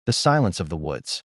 The silence of the woods.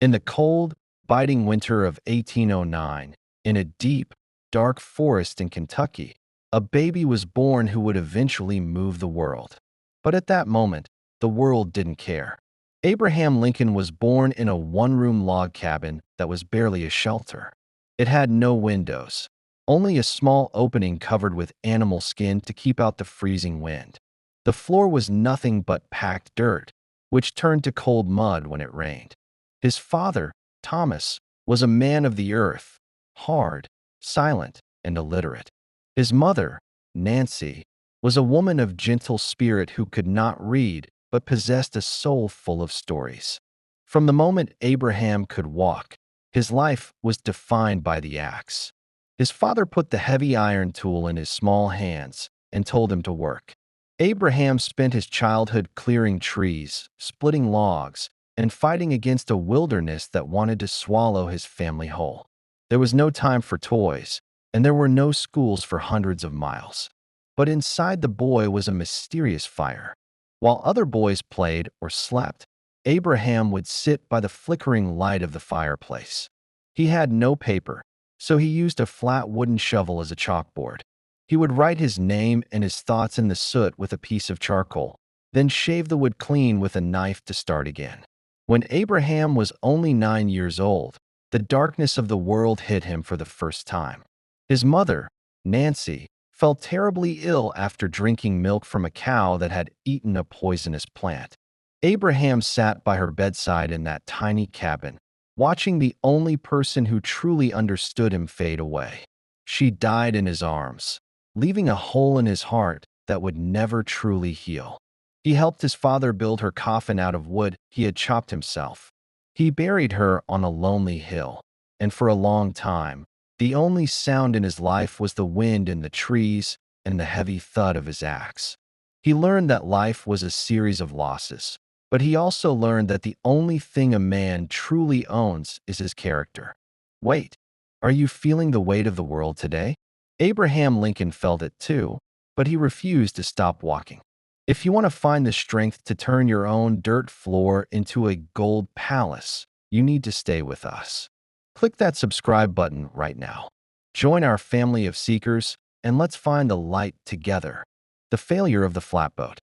In the cold, biting winter of 1809, in a deep, dark forest in Kentucky, a baby was born who would eventually move the world. But at that moment, the world didn't care. Abraham Lincoln was born in a one-room log cabin that was barely a shelter. It had no windows, only a small opening covered with animal skin to keep out the freezing wind. The floor was nothing but packed dirt, which turned to cold mud when it rained. His father, Thomas, was a man of the earth, hard, silent, and illiterate. His mother, Nancy, was a woman of gentle spirit who could not read but possessed a soul full of stories. From the moment Abraham could walk, his life was defined by the axe. His father put the heavy iron tool in his small hands and told him to work. Abraham spent his childhood clearing trees, splitting logs, and fighting against a wilderness that wanted to swallow his family whole. There was no time for toys, and there were no schools for hundreds of miles. But inside the boy was a mysterious fire. While other boys played or slept, Abraham would sit by the flickering light of the fireplace. He had no paper, so he used a flat wooden shovel as a chalkboard. He would write his name and his thoughts in the soot with a piece of charcoal, then shave the wood clean with a knife to start again. When Abraham was only 9 years old, the darkness of the world hit him for the first time. His mother, Nancy, fell terribly ill after drinking milk from a cow that had eaten a poisonous plant. Abraham sat by her bedside in that tiny cabin, watching the only person who truly understood him fade away. She died in his arms, leaving a hole in his heart that would never truly heal. He helped his father build her coffin out of wood he had chopped himself. He buried her on a lonely hill, and for a long time, the only sound in his life was the wind in the trees and the heavy thud of his axe. He learned that life was a series of losses, but he also learned that the only thing a man truly owns is his character. Wait, are you feeling the weight of the world today? Abraham Lincoln felt it too, but he refused to stop walking. If you want to find the strength to turn your own dirt floor into a gold palace, you need to stay with us. Click that subscribe button right now. Join our family of seekers, and let's find the light together. The failure of the flatboat.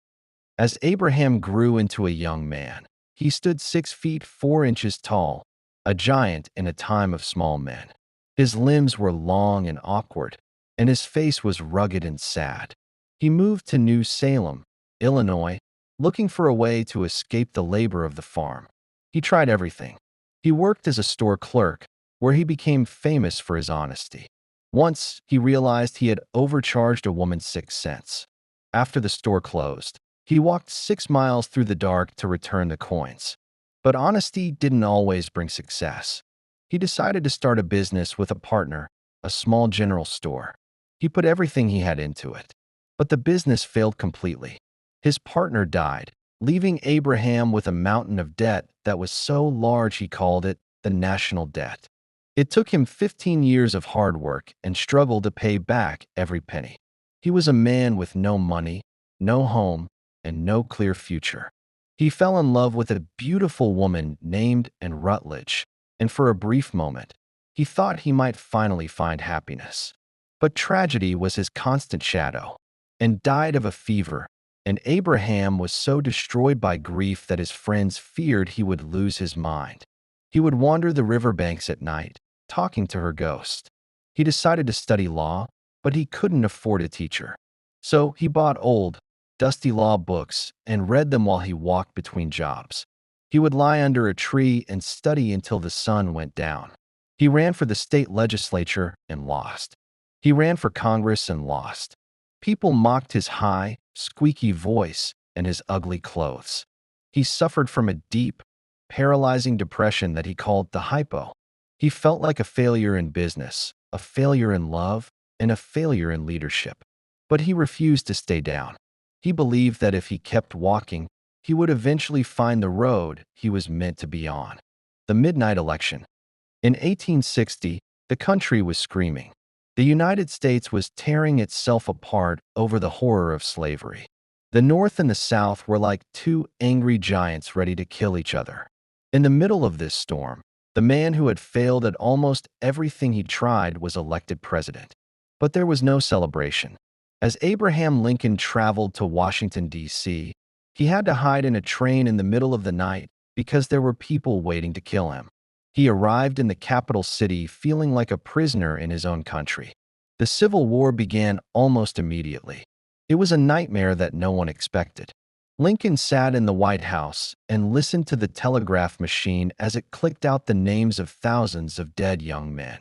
As Abraham grew into a young man, he stood 6 feet 4 inches tall, a giant in a time of small men. His limbs were long and awkward, and his face was rugged and sad. He moved to New Salem, Illinois, looking for a way to escape the labor of the farm. He tried everything. He worked as a store clerk, where he became famous for his honesty. Once, he realized he had overcharged a woman 6 cents. After the store closed, he walked 6 miles through the dark to return the coins. But honesty didn't always bring success. He decided to start a business with a partner, a small general store. He put everything he had into it. But the business failed completely. His partner died, leaving Abraham with a mountain of debt that was so large he called it the national debt. It took him 15 years of hard work and struggle to pay back every penny. He was a man with no money, no home, and no clear future. He fell in love with a beautiful woman named Anne Rutledge, and for a brief moment, he thought he might finally find happiness. But tragedy was his constant shadow, and died of a fever, and Abraham was so destroyed by grief that his friends feared he would lose his mind. He would wander the riverbanks at night, talking to her ghost. He decided to study law, but he couldn't afford a teacher. So he bought old, dusty law books and read them while he walked between jobs. He would lie under a tree and study until the sun went down. He ran for the state legislature and lost. He ran for Congress and lost. People mocked his high, squeaky voice and his ugly clothes. He suffered from a deep, paralyzing depression that he called the hypo. He felt like a failure in business, a failure in love, and a failure in leadership. But he refused to stay down. He believed that if he kept walking, he would eventually find the road he was meant to be on. The midnight election. In 1860, the country was screaming. The United States was tearing itself apart over the horror of slavery. The North and the South were like two angry giants ready to kill each other. In the middle of this storm, the man who had failed at almost everything he tried was elected president. But there was no celebration. As Abraham Lincoln traveled to Washington, D.C., he had to hide in a train in the middle of the night because there were people waiting to kill him. He arrived in the capital city feeling like a prisoner in his own country. The Civil War began almost immediately. It was a nightmare that no one expected. Lincoln sat in the White House and listened to the telegraph machine as it clicked out the names of thousands of dead young men.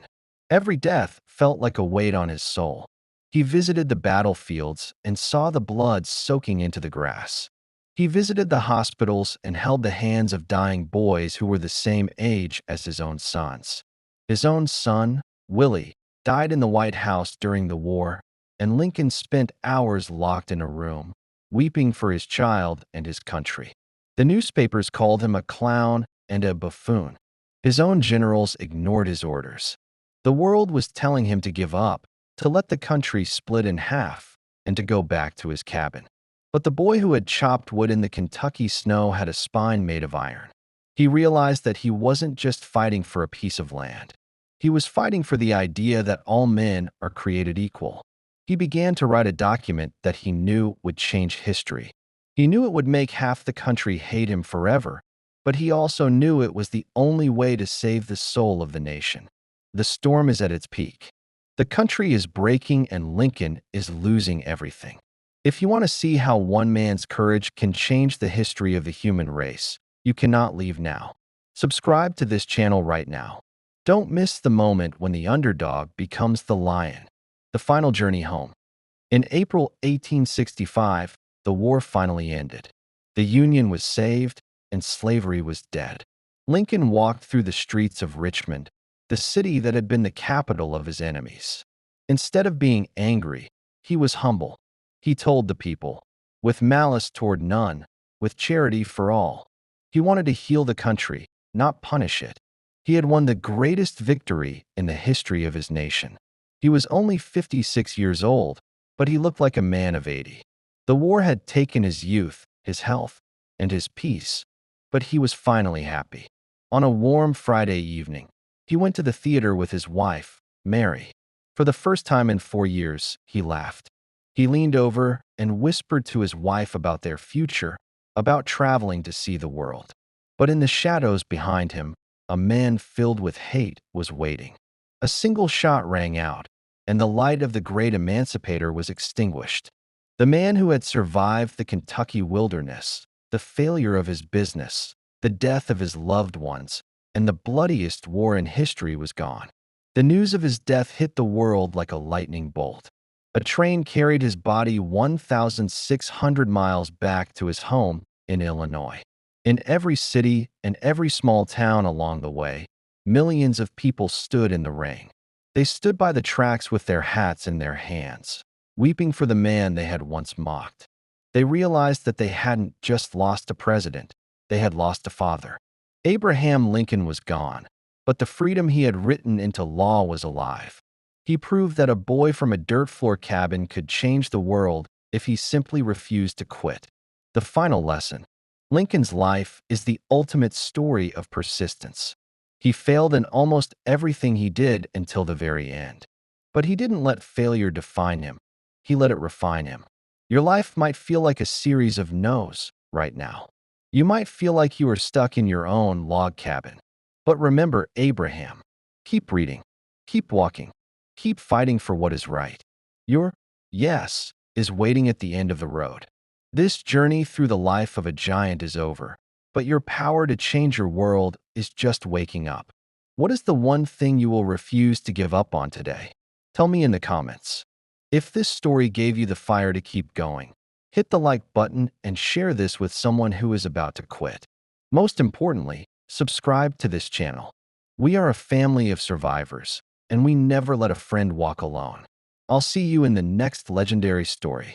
Every death felt like a weight on his soul. He visited the battlefields and saw the blood soaking into the grass. He visited the hospitals and held the hands of dying boys who were the same age as his own sons. His own son, Willie, died in the White House during the war, and Lincoln spent hours locked in a room, weeping for his child and his country. The newspapers called him a clown and a buffoon. His own generals ignored his orders. The world was telling him to give up, to let the country split in half, and to go back to his cabin. But the boy who had chopped wood in the Kentucky snow had a spine made of iron. He realized that he wasn't just fighting for a piece of land. He was fighting for the idea that all men are created equal. He began to write a document that he knew would change history. He knew it would make half the country hate him forever, but he also knew it was the only way to save the soul of the nation. The storm is at its peak. The country is breaking and Lincoln is losing everything. If you want to see how one man's courage can change the history of the human race, you cannot leave now. Subscribe to this channel right now. Don't miss the moment when the underdog becomes the lion. The final journey home. In April 1865, the war finally ended. The Union was saved and slavery was dead. Lincoln walked through the streets of Richmond, the city that had been the capital of his enemies. Instead of being angry, he was humble. He told the people, with malice toward none, with charity for all. He wanted to heal the country, not punish it. He had won the greatest victory in the history of his nation. He was only 56 years old, but he looked like a man of 80. The war had taken his youth, his health, and his peace, but he was finally happy. On a warm Friday evening, he went to the theater with his wife, Mary. For the first time in 4 years, he laughed. He leaned over and whispered to his wife about their future, about traveling to see the world. But in the shadows behind him, a man filled with hate was waiting. A single shot rang out, and the light of the great emancipator was extinguished. The man who had survived the Kentucky wilderness, the failure of his business, the death of his loved ones, and the bloodiest war in history was gone. The news of his death hit the world like a lightning bolt. A train carried his body 1,600 miles back to his home in Illinois. In every city and every small town along the way, millions of people stood in the rain. They stood by the tracks with their hats in their hands, weeping for the man they had once mocked. They realized that they hadn't just lost a president, they had lost a father. Abraham Lincoln was gone, but the freedom he had written into law was alive. He proved that a boy from a dirt floor cabin could change the world if he simply refused to quit. The final lesson. Lincoln's life is the ultimate story of persistence. He failed in almost everything he did until the very end. But he didn't let failure define him. He let it refine him. Your life might feel like a series of no's right now. You might feel like you are stuck in your own log cabin. But remember Abraham. Keep reading. Keep walking. Keep fighting for what is right. Your yes is waiting at the end of the road. This journey through the life of a giant is over, but your power to change your world is just waking up. What is the one thing you will refuse to give up on today? Tell me in the comments. If this story gave you the fire to keep going, hit the like button and share this with someone who is about to quit. Most importantly, subscribe to this channel. We are a family of survivors, and we never let a friend walk alone. I'll see you in the next legendary story.